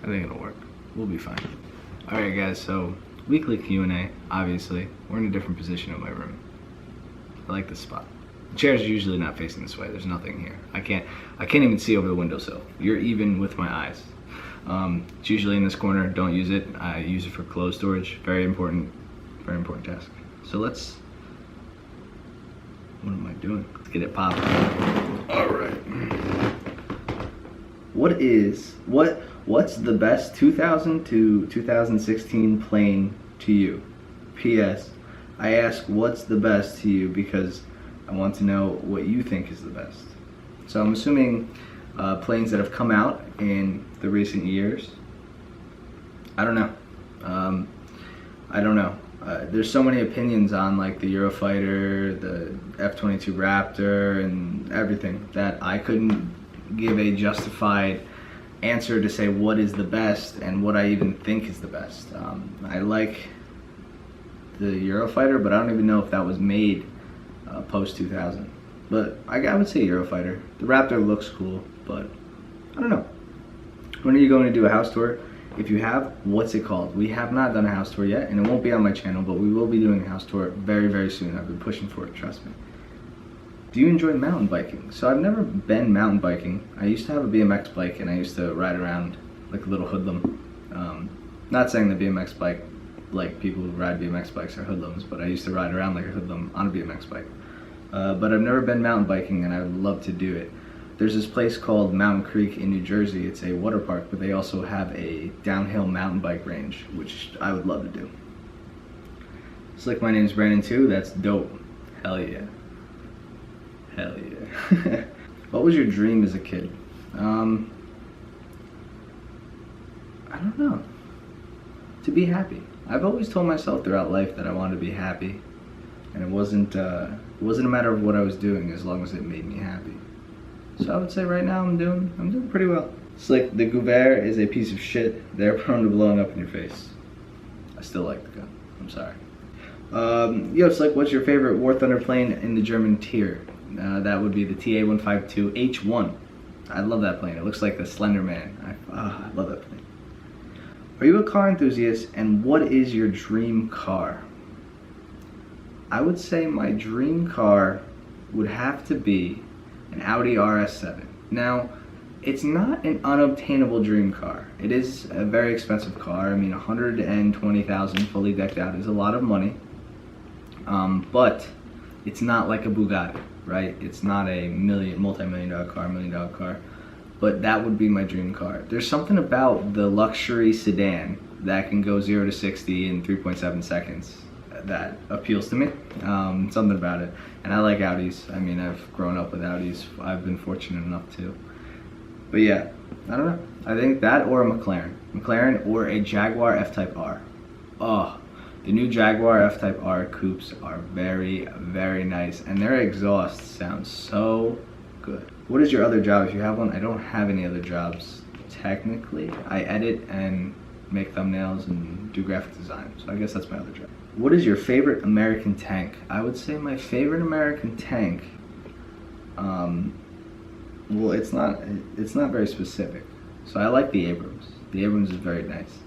I think it'll work. We'll be fine. All right, guys, so weekly Q&A, obviously. We're in a different position in my room. I like this spot. The chair's usually not facing this way. There's nothing here. I can't even see over the windowsill. You're even with my eyes. It's usually in this corner. Don't use it. I use it for clothes storage. Very important task. So what am I doing? Let's get it popping. All right. What's the best 2000 to 2016 plane to you? P.S. I ask what's the best to you because I want to know what you think is the best. So I'm assuming planes that have come out in the recent years. I don't know. There's so many opinions on like the Eurofighter, the F-22 Raptor, and everything that I couldn't give a justified answer to say what is the best and what I even think is the best. I like the Eurofighter, but I don't even know if that was made post 2000. But I would say Eurofighter. The Raptor looks cool, but I don't know. When are you going to do a house tour? If you have, what's it called? We have not done a house tour yet, and it won't be on my channel, but we will be doing a house tour very, very soon. I've been pushing for it, trust me. Do you enjoy mountain biking? So I've never been mountain biking. I used to have a BMX bike, and I used to ride around like a little hoodlum. Not saying the BMX bike, like people who ride BMX bikes are hoodlums, but I used to ride around like a hoodlum on a BMX bike. But I've never been mountain biking, and I would love to do it. There's this place called Mountain Creek in New Jersey. It's a water park, but they also have a downhill mountain bike range, which I would love to do. Slick, my name's Brandon too. That's dope. Hell yeah. Hell yeah. What was your dream as a kid? I don't know. To be happy. I've always told myself throughout life that I wanted to be happy, and it wasn't a matter of what I was doing as long as it made me happy. So I would say right now I'm doing pretty well. Slick, the Gouvert is a piece of shit. They're prone to blowing up in your face. I still like the gun. I'm sorry. Yo, Slick, what's your favorite War Thunder plane in the German tier? That would be the TA-152H1. I love that plane. It looks like the Slender Man. I love that plane. Are you a car enthusiast, and what is your dream car? I would say my dream car would have to be an Audi RS7. Now, it's not an unobtainable dream car. It is a very expensive car. I mean, $120,000 fully decked out is a lot of money. But it's not like a Bugatti, right? It's not a multi-million dollar car, $1 million car. But that would be my dream car. There's something about the luxury sedan that can go 0 to 60 in 3.7 seconds that appeals to me. Something about it. And I like Audis. I mean, I've grown up with Audis. I've been fortunate enough to. But yeah, I don't know. I think that or a McLaren. McLaren or a Jaguar F-Type R. Oh, the new Jaguar F-Type R coupes are very, very nice. And their exhaust sounds so good. What is your other job if you have one? I don't have any other jobs, technically. I edit and make thumbnails and do graphic design. So I guess that's my other job. What is your favorite American tank? I would say my favorite American tank, well, it's not very specific. So I like the Abrams. The Abrams is very nice.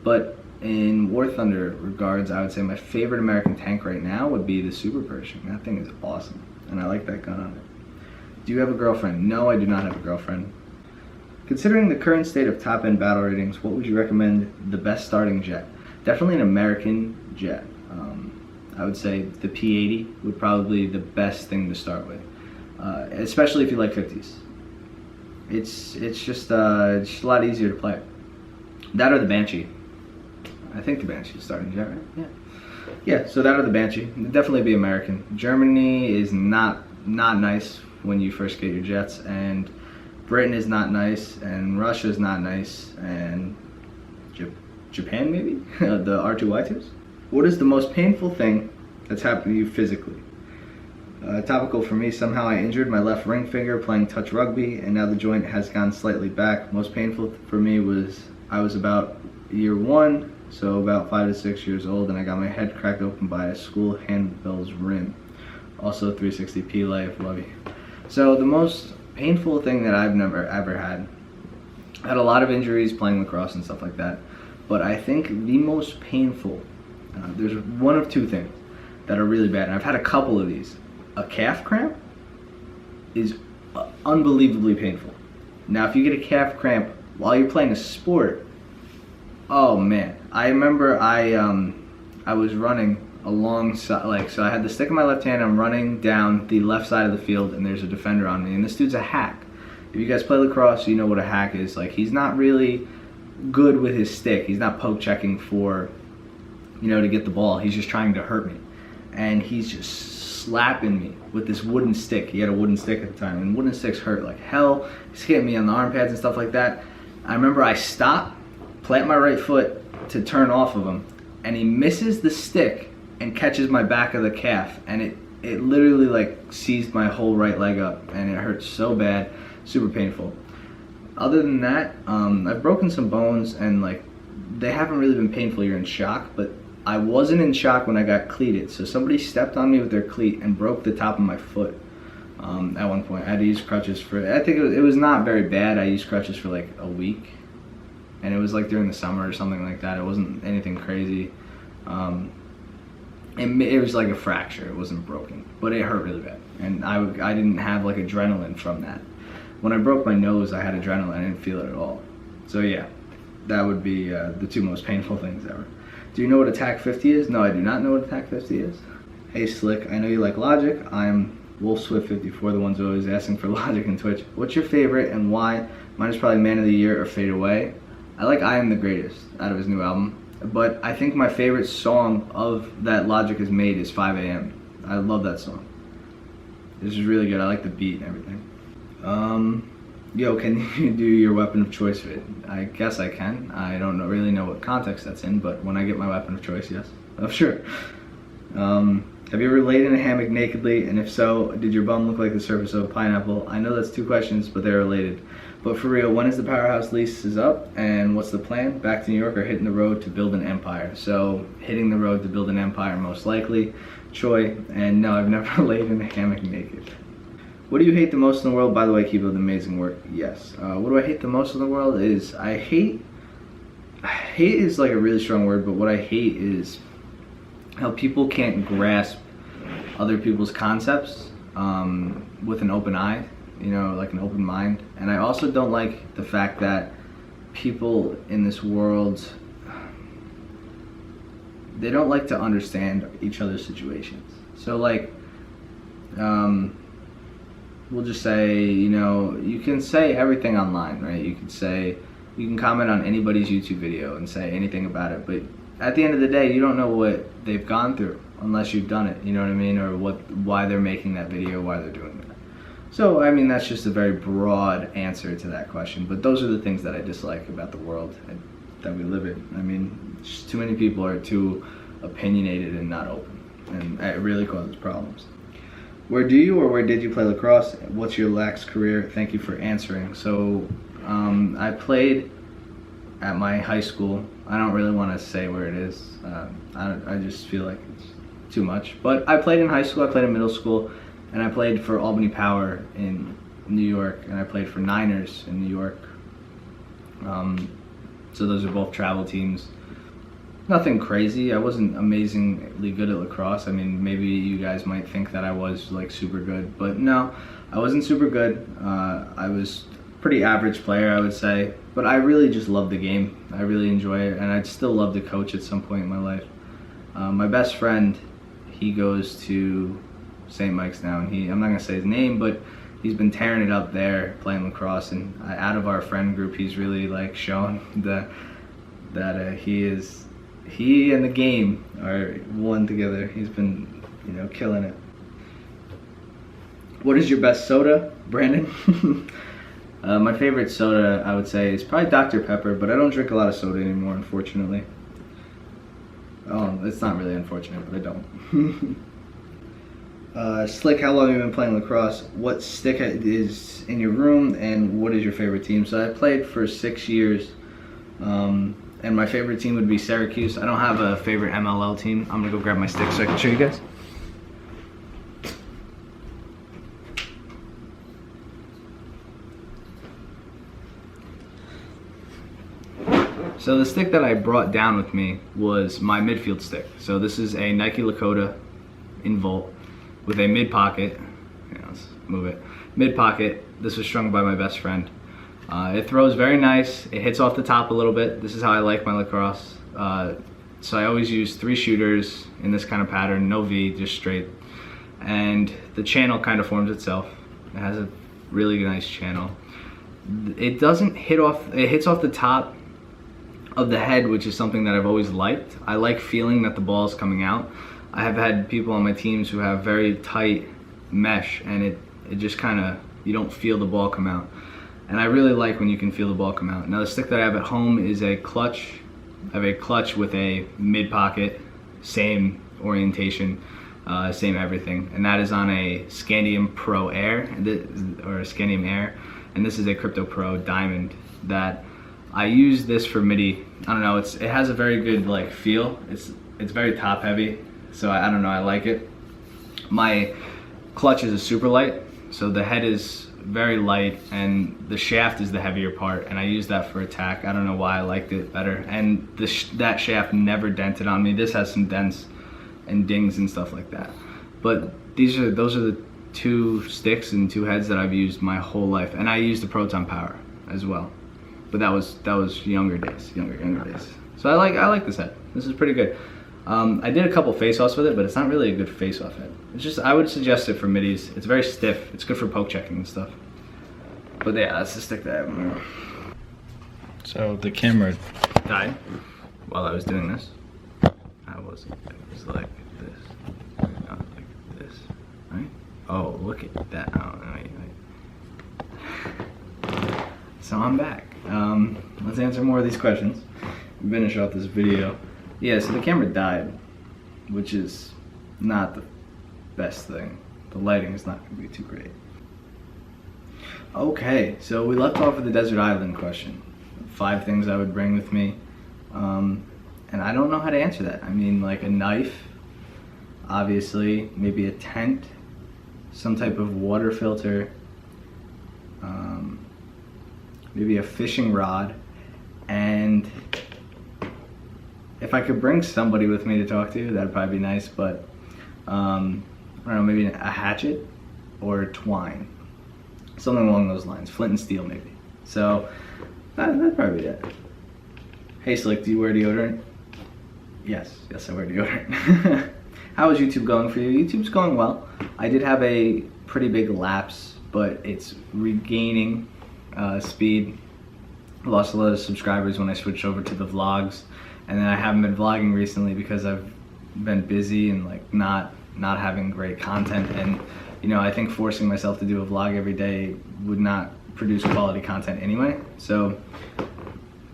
But in War Thunder regards, I would say my favorite American tank right now would be the Super Pershing. That thing is awesome, and I like that gun on it. Do you have a girlfriend? No, I do not have a girlfriend. Considering the current state of top-end battle ratings, what would you recommend the best starting jet? Definitely an American jet. I would say the P-80 would probably be the best thing to start with, especially if you like 50s. It's just a lot easier to play. That or the Banshee. I think the Banshee is starting jet, right? Yeah, so that or the Banshee. It'd definitely be American. Germany is not nice when you first get your jets, and Britain is not nice, and Russia is not nice, and Japan maybe? The R2-Y2s? What is the most painful thing that's happened to you physically? Topical for me, somehow I injured my left ring finger playing touch rugby, and now the joint has gone slightly back. Most painful for me was I was about year 1, so about 5 to 6 years old, and I got my head cracked open by a school handbell's rim. Also 360p life, love you. So the most painful thing that I've never ever had, I had a lot of injuries playing lacrosse and stuff like that. But I think the most painful, there's one of two things that are really bad, and I've had a couple of these. A calf cramp is unbelievably painful. Now, if you get a calf cramp while you're playing a sport, oh man. I remember I was running alongside, so I had the stick in my left hand, I'm running down the left side of the field, and there's a defender on me, and this dude's a hack. If you guys play lacrosse, you know what a hack is. Like, he's not really good with his stick. He's not poke checking for, to get the ball. He's just trying to hurt me. And he's just slapping me with this wooden stick. He had a wooden stick at the time, and wooden sticks hurt like hell. He's hitting me on the arm pads and stuff like that. I remember I stop, plant my right foot to turn off of him, and he misses the stick and catches my back of the calf, and it literally like seized my whole right leg up, and it hurt so bad, super painful. Other than that, I've broken some bones, and like they haven't really been painful. You're in shock, but I wasn't in shock when I got cleated. So somebody stepped on me with their cleat and broke the top of my foot. At one point, I had to use crutches for. I think it was not very bad. I used crutches for like a week, and it was like during the summer or something like that. It wasn't anything crazy. It was like a fracture. It wasn't broken, but it hurt really bad, and I didn't have like adrenaline from that. When I broke my nose, I had adrenaline. I didn't feel it at all. So yeah, that would be the two most painful things ever. Do you know what a TAC 50 is? No, I do not know what a TAC 50 is. Hey Slick, I know you like Logic. I'm WolfSwift54, the ones who are always asking for Logic and Twitch. What's your favorite and why? Mine is probably Man of the Year or Fade Away. I like I Am the Greatest out of his new album. But I think my favorite song of that Logic has made is 5 AM. I love that song. This is really good. I like the beat and everything. Yo, can you do your weapon of choice vid? I guess I can. I don't really know what context that's in, but when I get my weapon of choice, yes. Oh, sure. Have you ever laid in a hammock nakedly? And if so, did your bum look like the surface of a pineapple? I know that's two questions, but they're related. But for real, when is the Powerhouse lease is up? And what's the plan? Back to New York or hitting the road to build an empire? So, hitting the road to build an empire, most likely. Choi. And no, I've never laid in a hammock naked. What do you hate the most in the world? By the way, keep up the amazing work. Yes. What do I hate the most in the world is hate is like a really strong word, but what I hate is how people can't grasp other people's concepts with an open eye, like an open mind. And I also don't like the fact that people in this world, they don't like to understand each other's situations. So like, we'll just say, you can say everything online, right? You can comment on anybody's YouTube video and say anything about it, but at the end of the day, you don't know what they've gone through unless you've done it, you know what I mean? Or why they're making that video, why they're doing it. So, I mean, that's just a very broad answer to that question, but those are the things that I dislike about the world that we live in. I mean, just too many people are too opinionated and not open, and it really causes problems. Where do you or where did you play lacrosse? What's your lax career? Thank you for answering. So I played at my high school. I don't really want to say where it is. I just feel like it's too much. But I played in high school, I played in middle school, and I played for Albany Power in New York, and I played for Niners in New York. So those are both travel teams. Nothing crazy. I wasn't amazingly good at lacrosse. I mean, maybe you guys might think that I was like super good, but no, I wasn't super good. I was a pretty average player, I would say, but I really just love the game. I really enjoy it, and I'd still love to coach at some point in my life. My best friend, he goes to St. Mike's now, and I'm not gonna say his name, but he's been tearing it up there playing lacrosse, and out of our friend group, he's really like shown that he and the game are one together. He's been, killing it. What is your best soda, Brandon? My favorite soda, I would say, is probably Dr. Pepper, but I don't drink a lot of soda anymore, unfortunately. Oh, it's not really unfortunate, but I don't. Slick, how long have you been playing lacrosse? What stick is in your room, and what is your favorite team? So I played for 6 years. And my favorite team would be Syracuse. I don't have a favorite MLL team. I'm gonna go grab my stick so I can show you guys. So the stick that I brought down with me was my midfield stick. So this is a Nike Lakota in Volt with a mid pocket. Let's move it. Mid pocket. This was strung by my best friend. It throws very nice. It hits off the top a little bit. This is how I like my Lacrosse. So I always use 3 shooters in this kind of pattern, no V, just straight. And the channel kind of forms itself. It has a really nice channel. It doesn't hit off, it hits off the top of the head, which is something that I've always liked. I like feeling that the ball is coming out. I have had people on my teams who have very tight mesh, and it just kind of, you don't feel the ball come out. And I really like when you can feel the ball come out. Now the stick that I have at home is a clutch. I have a clutch with a mid pocket, same orientation, same everything, and that is on a Scandium Pro Air, or a Scandium Air, and this is a Crypto Pro Diamond that I use this for MIDI. I don't know, it has a very good like feel. It's very top heavy, so I don't know, I like it. My clutch is a super light, so the head is very light and the shaft is the heavier part, and I use that for attack. I don't know why I liked it better, and that shaft never dented on me. This has some dents and dings and stuff like that, but those are the 2 sticks and 2 heads that I've used my whole life, and I use the Proton Power as well. But that was younger days. So I like this head. This is pretty good. I did a couple face-offs with it, but it's not really a good face-off head. It's just, I would suggest it for middies. It's very stiff. It's good for poke checking and stuff. But yeah, that's the stick that I have. So the camera died while I was doing this. It was like this, not like this, right? Oh, look at that. Oh, wait. So I'm back. Let's answer more of these questions. Finish off this video. Yeah, so the camera died, which is not the best thing. The lighting is not going to be too great. Okay, so we left off with the desert island question. 5 things I would bring with me. And I don't know how to answer that. I mean, like a knife, obviously, maybe a tent, some type of water filter, maybe a fishing rod, and if I could bring somebody with me to talk to, that'd probably be nice, but I don't know, maybe a hatchet or twine. Something along those lines. Flint and steel, maybe. So, that'd probably be it. Hey Slick, do you wear deodorant? Yes, I wear deodorant. How is YouTube going for you? YouTube's going well. I did have a pretty big lapse, but it's regaining speed. I lost a lot of subscribers when I switched over to the vlogs, and then I haven't been vlogging recently because I've been busy and like not having great content, and you know, I think forcing myself to do a vlog every day would not produce quality content anyway, so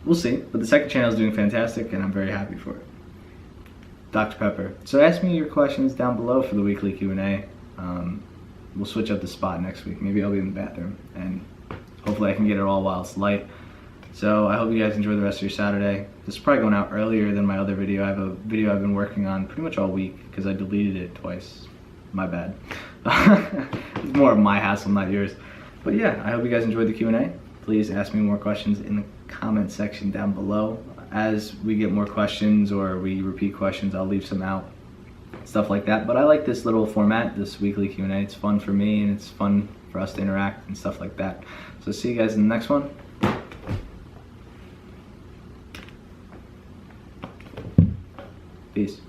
we'll see. But the second channel is doing fantastic and I'm very happy for it. Dr. Pepper. So ask me your questions down below for the weekly Q&A. We'll switch up the spot next week. Maybe I'll be in the bathroom and hopefully I can get it all while it's light. So I hope you guys enjoy the rest of your Saturday. This is probably going out earlier than my other video. I have a video I've been working on pretty much all week because I deleted it twice. My bad. It's more of my hassle, not yours. But yeah, I hope you guys enjoyed the Q&A. Please ask me more questions in the comment section down below. As we get more questions or we repeat questions, I'll leave some out, stuff like that. But I like this little format, this weekly Q&A. It's fun for me and it's fun for us to interact and stuff like that. So see you guys in the next one. Peace.